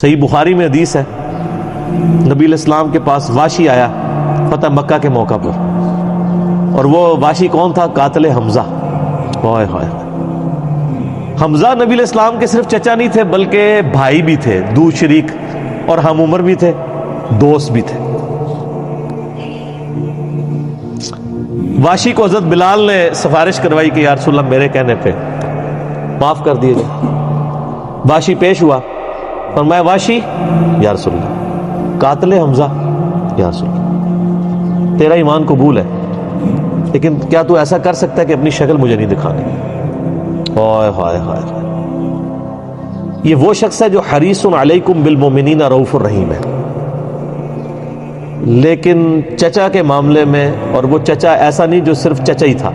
صحیح بخاری میں حدیث ہے، نبی علیہ السلام کے پاس واشی آیا فتح مکہ کے موقع پر، اور وہ واشی کون تھا؟ قاتل حمزہ۔ ہائے ہائے، حمزہ نبی علیہ السلام کے صرف چچا نہیں تھے بلکہ بھائی بھی تھے، دو شریک اور ہم عمر بھی تھے، دوست بھی تھے۔ واشی کو حضرت بلال نے سفارش کروائی کہ یا رسول اللہ میرے کہنے پہ معاف کر دیے جائے۔ واشی پیش ہوا، فرمایا واشی یا رسول اللہ، قاتل حمزہ یا رسول اللہ، تیرا ایمان قبول ہے لیکن کیا تو ایسا کر سکتا ہے کہ اپنی شکل مجھے نہیں دکھانی؟ ہائے ہائے ہائے، یہ وہ شخص ہے جو حریص علیکم بالمؤمنین رؤوف الرحیم ہے، لیکن چچا کے معاملے میں، اور وہ چچا ایسا نہیں جو صرف چچا ہی تھا،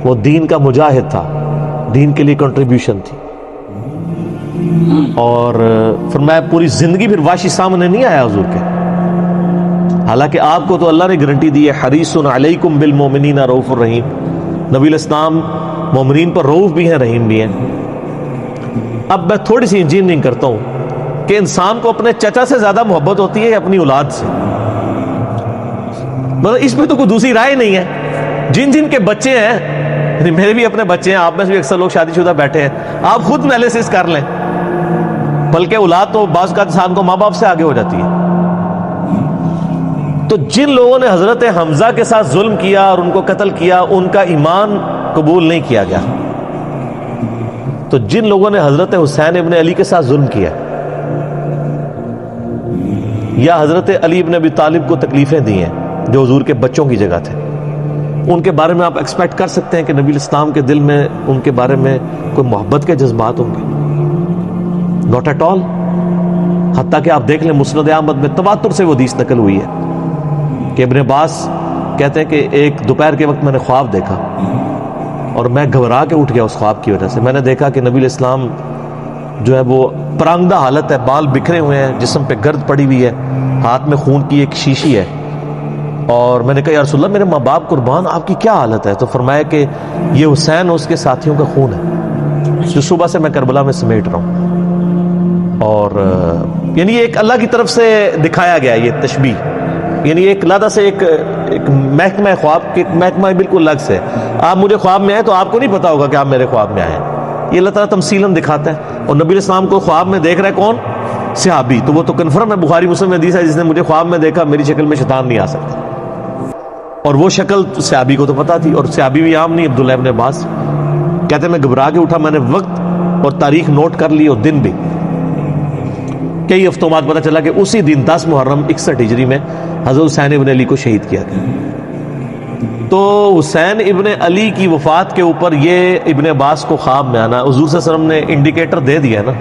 وہ دین کا مجاہد تھا، دین کے لیے کنٹریبیوشن تھی۔ اور فرمایا پوری زندگی پھر واشی سامنے نہیں آیا حضور کے، حالانکہ آپ کو تو اللہ نے گارنٹی دی ہے حریص علیکم بالمؤمنین رؤوف الرحیم، نبی علیہ السلام مومنین پر رؤوف بھی ہیں، رحیم بھی ہیں۔ اب میں تھوڑی سی انجینئرنگ کرتا ہوں کہ انسان کو اپنے چچا سے زیادہ محبت ہوتی ہے اپنی اولاد سے، مطلب اس پہ تو کوئی دوسری رائے نہیں ہے۔ جن جن کے بچے ہیں، میرے بھی اپنے بچے ہیں، آپ میں سے بھی اکثر لوگ شادی شدہ بیٹھے ہیں، آپ خود انالیسس کر لیں، بلکہ اولاد تو بعض کا انسان کو ماں باپ سے آگے ہو جاتی ہے۔ تو جن لوگوں نے حضرت حمزہ کے ساتھ ظلم کیا اور ان کو قتل کیا، ان کا ایمان قبول نہیں کیا گیا۔ تو جن لوگوں نے حضرت حسین ابن علی کے ساتھ ظلم کیا یا حضرت علی ابن ابی طالب کو تکلیفیں دی ہیں جو حضور کے بچوں کی جگہ تھے، ان کے بارے میں آپ ایکسپیکٹ کر سکتے ہیں کہ نبی الاسلام کے دل میں ان کے بارے میں کوئی محبت کے جذبات ہوں گے؟ Not at all. حتیٰ کہ آپ دیکھ لیں مسند احمد میں تواتر سے وہ حدیث نقل ہوئی ہے کہ ابن عباس کہتے ہیں کہ ایک دوپہر کے وقت میں نے خواب دیکھا اور میں گھبرا کے اٹھ گیا اس خواب کی وجہ سے۔ میں نے دیکھا کہ نبی علیہ السلام جو ہے وہ پرانگدہ حالت ہے، بال بکھرے ہوئے ہیں، جسم پہ گرد پڑی ہوئی ہے، ہاتھ میں خون کی ایک شیشی ہے، اور میں نے کہا یا رسول اللہ میرے ماں باپ قربان، آپ کی کیا حالت ہے؟ تو فرمایا کہ یہ حسین اور اس کے ساتھیوں کا خون ہے جو صبح سے میں کربلا میں سمیٹ رہا ہوں۔ اور یعنی ایک اللہ کی طرف سے دکھایا گیا یہ تشبیہ، یعنی ایک علیحدہ سے ایک محکمہ خواب کے محکمہ بالکل الگ سے، آپ مجھے خواب میں آئے تو آپ کو نہیں پتا ہوگا کہ آپ میرے خواب میں آئے ہیں، یہ اللہ تعالیٰ تمثیلاً دکھاتا ہے۔ اور نبی علیہ السلام کو خواب میں دیکھ رہا ہے کون؟ صحابی، تو وہ تو کنفرم ہے، بخاری مسلم میں حدیث ہے جس نے مجھے خواب میں دیکھا میری شکل میں شیطان نہیں آ سکتا، اور وہ شکل صحابی کو تو پتا تھی، اور صحابی بھی عام نہیں، عبداللہ ابن عباس کہتے ہیں میں گھبرا کے اٹھا، میں نے وقت اور تاریخ نوٹ کر لی اور دن بھی، کئی ہفتوں بعد پتہ چلا کہ اسی دن 10 محرم 61 ہجری میں حضرت حسین ابن علی کو شہید کیا گیا۔ تو حسین ابن علی کی وفات کے اوپر یہ ابن عباس کو خواب میں آنا، حضور صلی اللہ علیہ وسلم نے انڈیکیٹر دے دیا نا،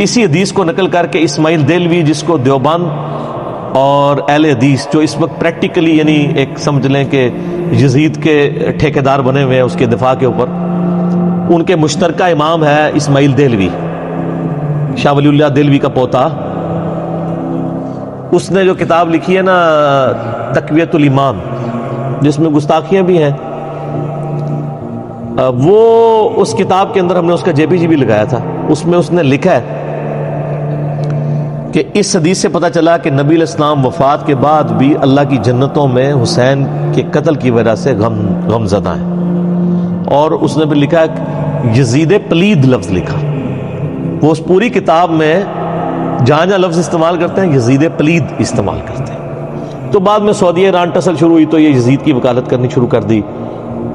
اسی حدیث کو نقل کر کے اسماعیل دہلوی، جس کو دیوبند اور اہل حدیث جو اس وقت پریکٹیکلی یعنی ایک سمجھ لیں کہ یزید کے ٹھیکیدار بنے ہوئے ہیں اس کے دفاع کے اوپر، ان کے مشترکہ امام ہے اسماعیل دہلوی، شاہ ولی اللہ دہلوی کا پوتا، اس نے جو کتاب لکھی ہے نا تقویت الایمان، جس میں گستاخیاں بھی ہیں، وہ اس کتاب کے اندر ہم نے اس کا جے پی جی بھی لگایا تھا، اس میں اس نے لکھا ہے کہ اس حدیث سے پتہ چلا کہ نبی علیہ السلام وفات کے بعد بھی اللہ کی جنتوں میں حسین کے قتل کی وجہ سے غم زدہ ہیں، اور اس نے بھی لکھا یزید پلید لفظ لکھا، وہ اس پوری کتاب میں جہاں جہاں لفظ استعمال کرتے ہیں یزید پلید استعمال کرتے ہیں۔ تو بعد میں سعودیہ ایران ٹسل شروع ہوئی تو یہ یزید کی وکالت کرنی شروع کر دی۔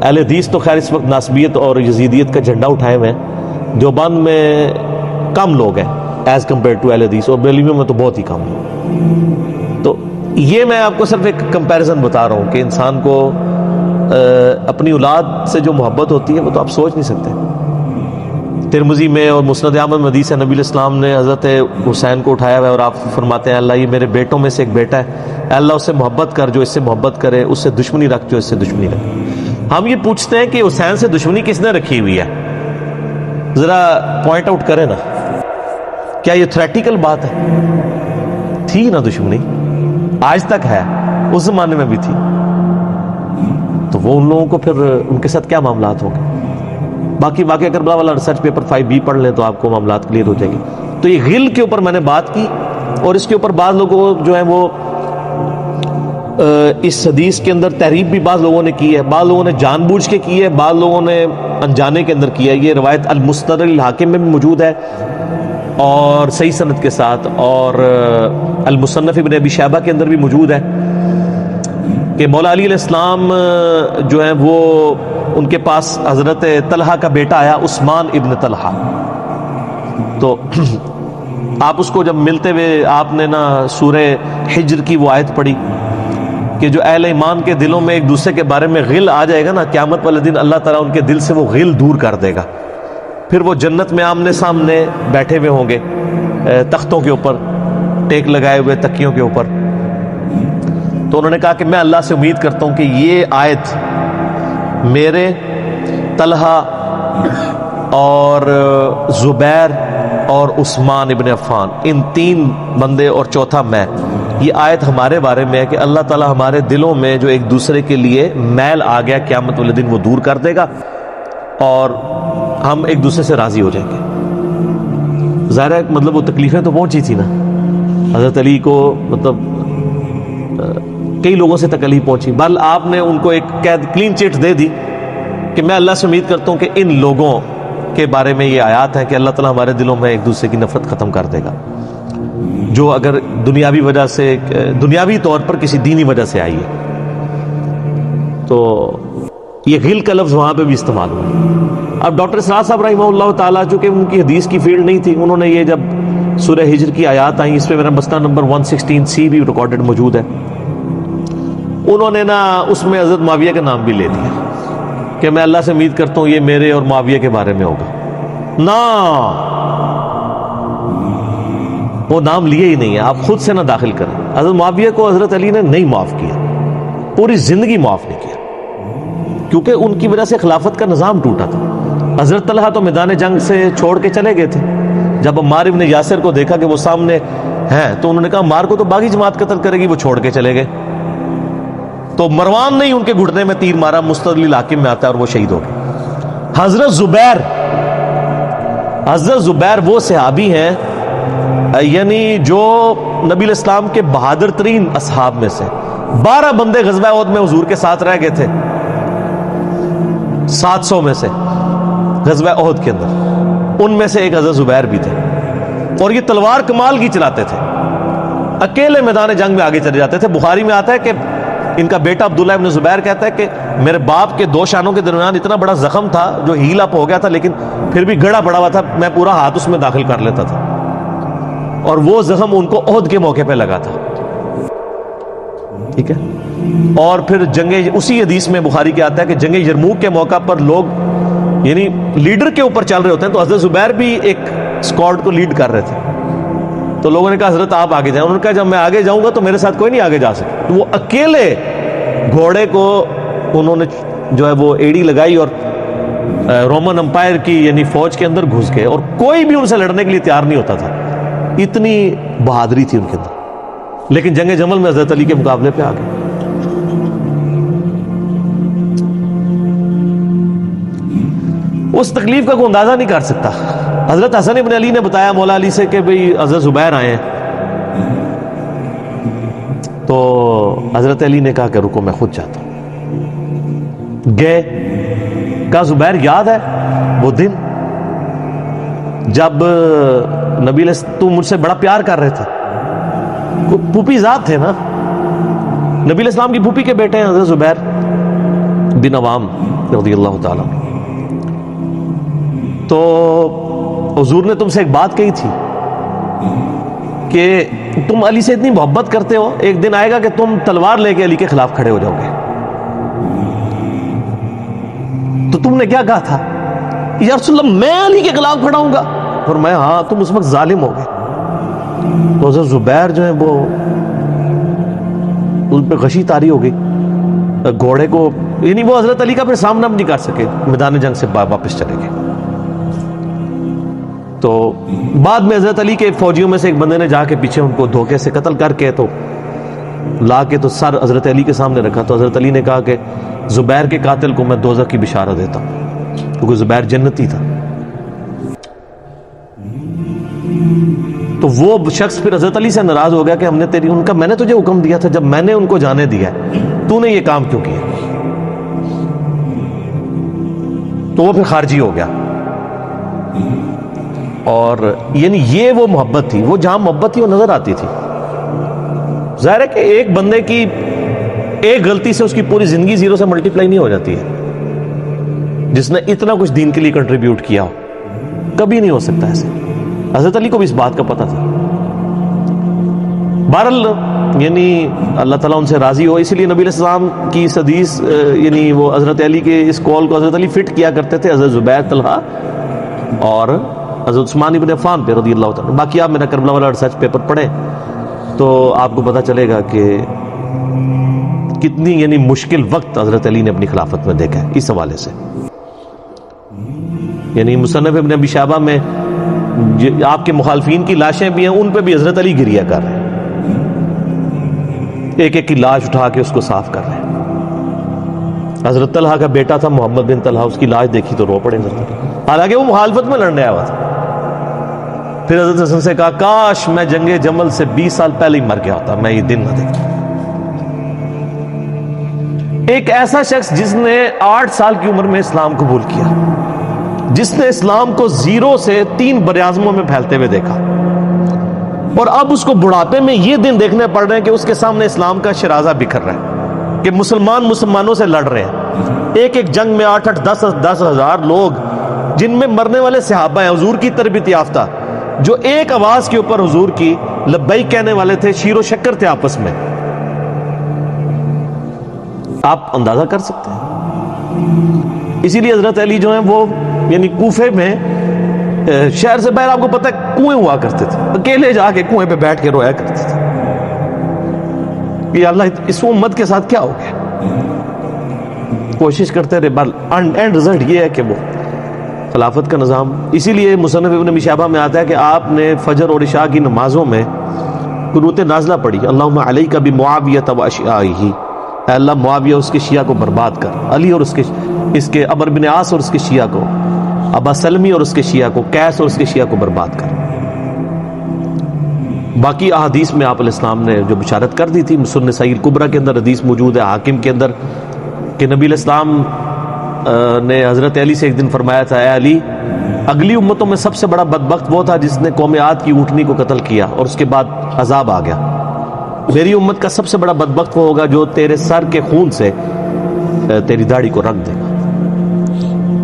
اہل حدیث تو خیر اس وقت ناسبیت اور یزیدیت کا جھنڈا اٹھائے ہوئے ہیں، دیوبند میں کم لوگ ہیں ایز کمپیئر ٹو اہل حدیث، اور بریلویوں میں تو بہت ہی کم ہیں۔ تو یہ میں آپ کو صرف ایک کمپیریزن بتا رہا ہوں کہ انسان کو اپنی اولاد سے جو محبت ہوتی ہے وہ تو آپ سوچ نہیں سکتے۔ ترمذی میں اور مسند احمد میں حدیث ہے، نبی علیہ السلام نے حضرت حسین کو اٹھایا ہوا ہے اور آپ فرماتے ہیں اللہ یہ میرے بیٹوں میں سے ایک بیٹا ہے، اے اللہ اس سے محبت کر جو اس سے محبت کرے، اس سے دشمنی رکھ جو اس سے دشمنی رکھے۔ ہم یہ پوچھتے ہیں کہ حسین سے دشمنی کس نے رکھی ہوئی ہے؟ ذرا پوائنٹ آؤٹ کریں نا، کیا یہ تھریٹیکل بات ہے؟ تھی نا دشمنی، آج تک ہے، اس زمانے میں بھی تھی، تو وہ ان لوگوں کو پھر ان کے ساتھ کیا معاملات ہوں گے؟ باقی واقعہ کربلا والا ریسرچ پیپر 5B پڑھ لیں تو آپ کو معاملات کلیئر ہو جائیں گے. تو یہ غل کے اوپر میں نے بات کی، اور اس کے اوپر بعض لوگوں جو ہیں وہ اس حدیث کے اندر تحریف بھی بعض لوگوں نے کی ہے، بعض لوگوں نے جان بوجھ کے کی ہے، بعض لوگوں نے انجانے کے اندر کی ہے. یہ روایت المستدرک الحاکم میں بھی موجود ہے اور صحیح سند کے ساتھ، اور المصنف ابن ابی شیبہ کے اندر بھی موجود ہے کہ مولا علی علیہ السلام جو ہیں وہ ان کے پاس حضرت طلحہ کا بیٹا آیا، عثمان ابن طلحہ. تو آپ اس کو جب ملتے ہوئے آپ نے نا سورہ حجر کی وہ آیت پڑھی کہ جو اہل ایمان کے دلوں میں ایک دوسرے کے بارے میں غل آ جائے گا نا، قیامت والے دن اللہ تعالیٰ ان کے دل سے وہ غل دور کر دے گا. پھر وہ جنت میں آمنے سامنے بیٹھے ہوئے ہوں گے، تختوں کے اوپر ٹیک لگائے ہوئے تکیوں کے اوپر. تو انہوں نے کہا کہ میں اللہ سے امید کرتا ہوں کہ یہ آیت میرے، طلحہ اور زبیر اور عثمان ابن عفان، ان 3 بندے اور چوتھا میں، یہ آیت ہمارے بارے میں ہے کہ اللہ تعالیٰ ہمارے دلوں میں جو ایک دوسرے کے لیے میل آ گیا قیامت والے دن وہ دور کر دے گا اور ہم ایک دوسرے سے راضی ہو جائیں گے. ظاہر ہے مطلب وہ تکلیفیں تو پہنچی تھی نا حضرت علی کو، مطلب کئی لوگوں سے تکلیف پہنچی. بل آپ نے ان کو ایک کلین چٹ دے دی کہ میں اللہ سے امید کرتا ہوں کہ ان لوگوں کے بارے میں یہ آیات ہے کہ اللہ تعالیٰ ہمارے دلوں میں ایک دوسرے کی نفرت ختم کر دے گا، جو اگر دنیاوی وجہ سے، دنیاوی طور پر کسی دینی وجہ سے آئی ہے. تو یہ غل کا لفظ وہاں پہ بھی استعمال ہوا. اب ڈاکٹر اسرار صاحب رحمہ اللہ تعالیٰ چونکہ ان کی حدیث کی فیلڈ نہیں تھی، انہوں نے یہ جب سورہ ہجر کی آیات آئیں، اس پہ میرا مسئلہ نمبر 116C بھی ریکارڈڈ موجود ہے، انہوں نے نا اس میں حضرت معاویہ کا نام بھی لے دیا کہ میں اللہ سے امید کرتا ہوں یہ میرے اور معاویہ کے بارے میں ہوگا. نا وہ نام لیے ہی نہیں ہے، آپ خود سے نہ داخل کریں. حضرت معاویہ کو حضرت علی نے نہیں معاف کیا، پوری زندگی معاف نہیں کیا، کیونکہ ان کی وجہ سے خلافت کا نظام ٹوٹا تھا. حضرت طلحہ تو میدان جنگ سے چھوڑ کے چلے گئے تھے. جب عمار ابن یاسر کو دیکھا کہ وہ سامنے ہیں تو انہوں نے کہا عمار کو تو باغی جماعت قتل کرے گی، وہ چھوڑ کے چلے گئے. تو مروان نے ان کے گھٹنے میں تیر مارا، مستدرک الحاکم میں آتا ہے، اور وہ شہید ہو گئے. حضرت زبیر وہ صحابی ہیں یعنی جو نبی علیہ السلام کے بہادر ترین اصحاب میں سے 12 بندے غزوہ احد میں حضور کے ساتھ رہ گئے تھے 700 میں سے غزوہ احد کے اندر، ان میں سے ایک حضرت زبیر بھی تھے. اور یہ تلوار کمال کی چلاتے تھے، اکیلے میدان جنگ میں آگے چلے جاتے تھے. بخاری میں آتا ہے کہ ان کا بیٹا عبداللہ ابن زبیر کہتا ہے کہ میرے باپ کے 2 شانوں کے درمیان اتنا بڑا زخم تھا جو ہیل اپ ہو گیا تھا، لیکن پھر بھی گڑا پڑا ہوا تھا، میں پورا ہاتھ اس میں داخل کر لیتا تھا، اور وہ زخم ان کو احد کے موقع پہ لگا تھا. ٹھیک ہے. اور پھر اسی حدیث میں بخاری کے آتا ہے کہ جنگ یرموک کے موقع پر لوگ یعنی لیڈر کے اوپر چل رہے ہوتے ہیں، تو حضرت زبیر بھی ایک اسکواڈ کو لیڈ کر رہے تھے. تو لوگوں نے کہا حضرت آپ آگے جائیں. انہوں نے کہا جب میں آگے جاؤں گا تو میرے ساتھ کوئی نہیں آگے جا سکے. تو وہ اکیلے گھوڑے کو انہوں نے جو ہے وہ ایڑی لگائی اور رومن امپائر کی یعنی فوج کے اندر گھس گئے، اور کوئی بھی ان سے لڑنے کے لیے تیار نہیں ہوتا تھا. اتنی بہادری تھی ان کے اندر. لیکن جنگ جمل میں حضرت علی کے مقابلے پہ آ گئے. اس تکلیف کا کوئی اندازہ نہیں کر سکتا. حضرت حسن ابن علی نے بتایا مولا علی سے کہ بھئی حضرت زبیر آئے ہیں، تو حضرت علی نے کہا کہ رکو میں خود جاتا ہوں. گئے. کہا زبیر یاد ہے وہ دن جب نبی علیہ تم مجھ سے بڑا پیار کر رہے تھے؟ پھوپھی ذات تھے نا، نبی علیہ السلام کی پھوپھی کے بیٹے ہیں حضرت زبیر بن عوام رضی اللہ تعالیٰ. تو حضور نے تم سے ایک بات کہی تھی کہ تم علی سے اتنی محبت کرتے ہو، ایک دن آئے گا کہ تم تلوار لے کے علی کے خلاف کھڑے ہو جاؤ گے. تو تم نے کیا کہا تھا؟ یا رسول اللہ میں علی کے خلاف کھڑا ہوں گا؟ اور میں ہاں تم اس وقت ظالم ہو گئے. تو حضرت زبیر جو ہے وہ ان پہ غشی طاری ہو گئی. گھوڑے کو یعنی وہ حضرت علی کا پھر سامنا بھی نہیں کر سکے، میدان جنگ سے واپس چلے گئے. تو بعد میں حضرت علی کے فوجیوں میں سے ایک بندے نے جا کے پیچھے ان کو دھوکے سے قتل کر کے تو لا کے تو سر حضرت علی کے سامنے رکھا. تو حضرت علی نے کہا کہ زبیر کے قاتل کو میں دوزخ کی بشارت دیتا ہوں. کیونکہ زبیر جنتی تھا. تو وہ شخص پھر حضرت علی سے ناراض ہو گیا کہ ہم نے میں نے تجھے حکم دیا تھا، جب میں نے ان کو جانے دیا تو نے یہ کام کیوں کیا؟ تو وہ پھر خارجی ہو گیا. اور یعنی یہ وہ محبت تھی، وہ جہاں محبت تھی وہ نظر آتی تھی. ظاہر ہے کہ ایک بندے کی ایک غلطی سے اس کی پوری زندگی زیرو سے ملٹی پلائی نہیں ہو جاتی ہے. جس نے اتنا کچھ دین کے لیے کنٹریبیوٹ کیا ہو کبھی نہیں ہو سکتا ایسے. حضرت علی کو بھی اس بات کا پتہ تھا. بہرحال یعنی اللہ تعالیٰ ان سے راضی ہو، اسی لیے نبی علیہ السلام کی اس حدیث یعنی وہ حضرت علی کے اس قول کو حضرت علی فٹ کیا کرتے تھے حضرت زبیر، طلحہ اور حضرت عثمان ابن عفان پہ رضی اللہ تعالیٰ. باقی آپ میرا کربلا والا ریسرچ پیپر پڑھیں تو آپ کو پتہ چلے گا کہ کتنی یعنی مشکل وقت حضرت علی نے اپنی خلافت میں دیکھا ہے اس حوالے سے. یعنی مصنف ابن ابی شیبہ میں آپ کے مخالفین کی لاشیں بھی ہیں، ان پہ بھی حضرت علی گریہ کر رہے ہیں، ایک ایک کی لاش اٹھا کے اس کو صاف کر رہے ہیں. حضرت طلحہ کا بیٹا تھا محمد بن طلحہ، اس کی لاش دیکھی تو رو پڑے حضرت علی، حالانکہ وہ مخالفت میں لڑنے آیا ہوا تھا. پھر حضرت حسن سے کہا کاش میں جنگ جمل سے 20 سال پہلے ہی مر گیا ہوتا، میں یہ دن نہ دیکھتا. ایک ایسا شخص جس نے 8 سال کی عمر میں اسلام قبول کیا، جس نے اسلام کو 0 سے 3 براعظموں میں پھیلتے ہوئے دیکھا، اور اب اس کو بڑھاپے میں یہ دن دیکھنے پڑ رہے ہیں کہ اس کے سامنے اسلام کا شرازہ بکھر رہا ہے، کہ مسلمانوں سے لڑ رہے ہیں. ایک ایک جنگ میں 8-8 10 ہزار لوگ، جن میں مرنے والے صحابہ ہیں حضور کی تربیت یافتہ، جو ایک آواز کے اوپر حضور کی لبیک کہنے والے تھے، شیر و شکر تھے آپس میں. آپ اندازہ کر سکتے ہیں. اسی لیے حضرت علی جو ہیں وہ یعنی کوفے میں شہر سے باہر آپ کو پتہ ہے کنویں ہوا کرتے تھے، اکیلے جا کے کنویں پہ بیٹھ کے رویا کرتے تھے کہ اللہ اس امت کے ساتھ کیا ہو گیا. کوشش کرتے رہے، اینڈ رزلٹ یہ ہے کہ وہ خلافت کا نظام. اسی لیے مصنف ابن ابی شیبہ میں آتا ہے کہ آپ نے فجر اور عشاء کی نمازوں میں قنوت نازلہ پڑھی، اللہم علیک بمعاویہ و اشیاعہ، اے اللہ معاویہ اس کے شیعہ کو برباد کر، علی اور اس کے عمرو بن عاص اور اس کے شیعہ کو، ابا سلمی اور اس کے شیعہ کو، قیس اور اس کے شیعہ کو برباد کر. باقی احادیث میں آپ علیہ السلام نے جو بشارت کر دی تھی، سنن نسائی الکبریٰ کے اندر حدیث موجود ہے، حاکم کے اندر، کہ نبی علیہ السلام نے حضرت علی سے ایک دن فرمایا تھا، اے علی اگلی امتوں میں سب سے بڑا بدبخت وہ تھا جس نے قوم عاد کی اونٹنی کو قتل کیا اور اس کے بعد عذاب آ گیا. میری امت کا سب سے بڑا بدبخت وہ ہوگا جو تیرے سر کے خون سے تیری داڑھی کو رنگ دے گا.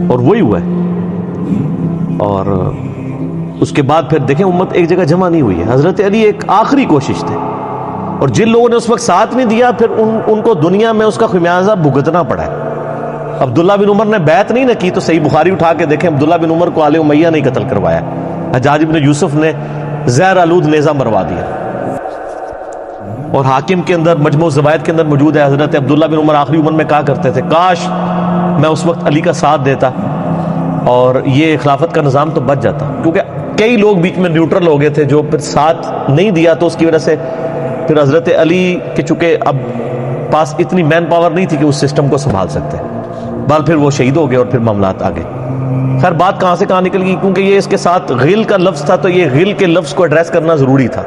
اور وہی ہوا ہے. اور اس کے بعد پھر دیکھیں امت ایک جگہ جمع نہیں ہوئی ہے. حضرت علی ایک آخری کوشش تھے، اور جن لوگوں نے اس وقت ساتھ نہیں دیا پھر ان کو دنیا میں اس کا خمیازہ بھگتنا پڑا ہے. عبداللہ بن عمر نے بیعت نہیں نہ کی تو صحیح بخاری اٹھا کے دیکھیں، عبداللہ بن عمر کو آل امیہ نہیں قتل کروایا، حجاج بن یوسف نے زہر آلود نیزہ مروا دیا. اور حاکم کے اندر مجموع الزوائد کے اندر موجود ہے، حضرت عبداللہ بن عمر آخری عمر میں کہا کرتے تھے کاش میں اس وقت علی کا ساتھ دیتا اور یہ خلافت کا نظام تو بچ جاتا. کیونکہ کئی لوگ بیچ میں نیوٹرل ہو گئے تھے جو پھر ساتھ نہیں دیا، تو اس کی وجہ سے پھر حضرت علی کے چونکہ اب پاس اتنی مین پاور نہیں تھی کہ اس سسٹم کو سنبھال سکتے، بال پھر وہ شہید ہو گئے اور پھر معاملات آگے. خیر بات کہاں سے کہاں نکل گئی، کیونکہ یہ اس کے ساتھ غل کا لفظ تھا تو یہ غل کے لفظ کو ایڈریس کرنا ضروری تھا.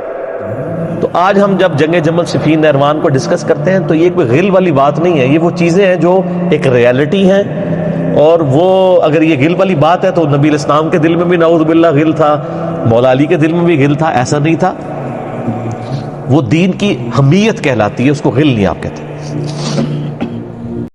تو آج ہم جب جنگ جمل صفین نہروان کو ڈسکس کرتے ہیں تو یہ کوئی غل والی بات نہیں ہے، یہ وہ چیزیں ہیں جو ایک ریالٹی ہیں. اور وہ اگر یہ غل والی بات ہے تو نبی علیہ السلام کے دل میں بھی نعوذ باللہ غل تھا، مولا علی کے دل میں بھی غل تھا، ایسا نہیں تھا. وہ دین کی حمیت کہلاتی ہے، اس کو غل نہیں آپ کہتے.